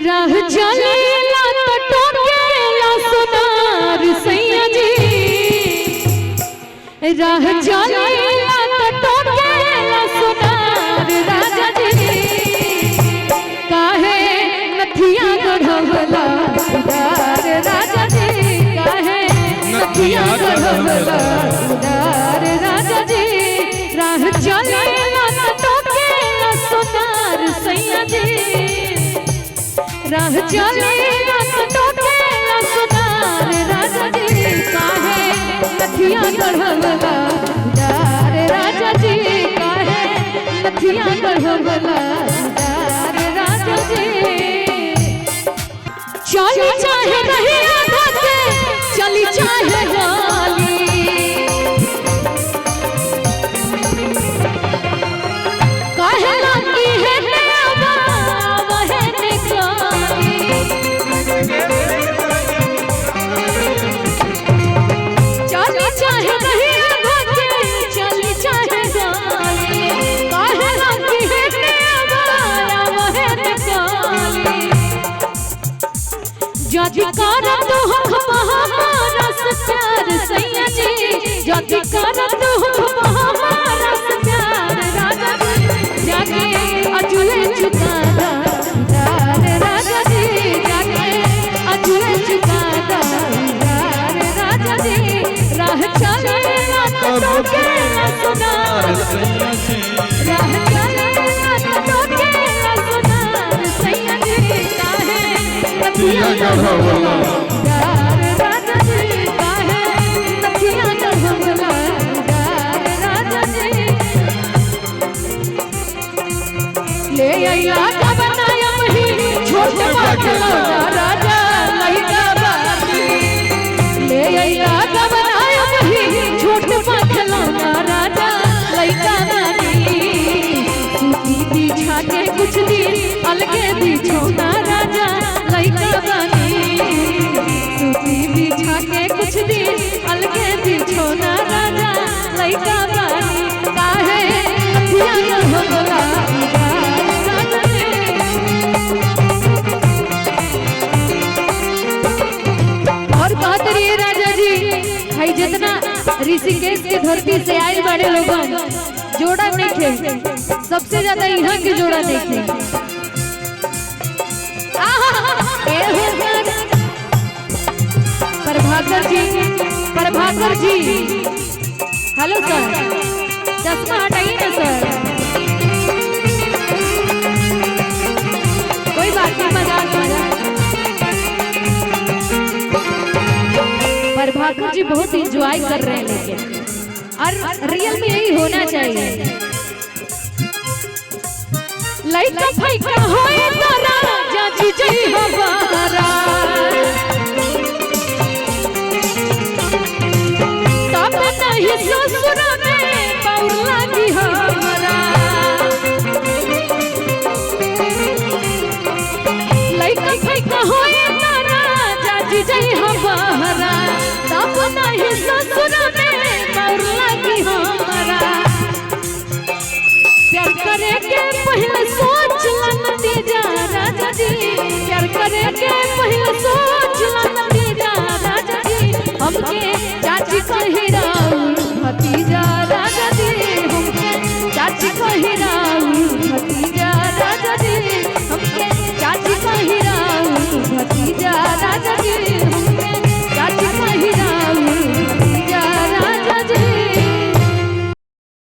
राह चलेला तो टोकेला सोनार सैया जी, राह चलेला तो टोकेला सोनार राजा जी, काहे नथिया गढ़वला उदार राजा जी, काहे नथिया गढ़वला उदार राजा जी, राह चलेला तो टोकेला सोनार सैया जी, राह चलेला तो टोकेला सोनार राजा जी, काहे नथिया गढ़वला उदार राजा जी, काहे नथिया गढ़वला उदार राजा जी। चली चाहे रही आधा के चली चाहे गाली, काहे लागी है जदिकारा तो हम हमारा प्यार सैया जी, जदिकारा तो हम हमारा प्यार राजा जी, जाके अजुए चुकादा उधार राजा जी, जाके अजुए चुकादा उधार राजा जी, राह चलेला तो टोकेला सोनार सैया जी, राह चलेला तो टोकेला सोनार सैया जी, काहे नथिया गढ़वला उदार राजा जी, काहे नथिया गढ़वला उदार राजा जी। ले आइला का बनाया वही छोटे पाखला राजा लइका बाती, ले आइला का बनाया वही छोटे पाखला राजा लइका बाती, सूती बिछा के कुछ दिन अलगे बिछौना राजा लइका बानी, सूती बिछा के कुछ दिन अलगे बिछौना राजा लइका बानी, काहे नथिया गढ़वला उदार राजा जी। और बात रही राजा जी, भाई जितना ऋषिकेश के धरती से आए बड़े लोगन जोड़ा देखे, सबसे ज्यादा यहाँ के जोड़ा देखे। प्रभाकर जी, प्रभाकर जी, हेलो सर, चश्मा हटाइए ना सर, कोई बात नहीं, मजाक मजाक। प्रभाकर जी बहुत एंजॉय कर रहे हैं, लेकिन और रियल में यही होना चाहिए। लइका फइका होए तो राजा जी जई हमारा, तब नहीं ससुर में पौर लगी हमारा, लइका फइका होए तो राजा जी जई हमारा, तब नहीं ससुर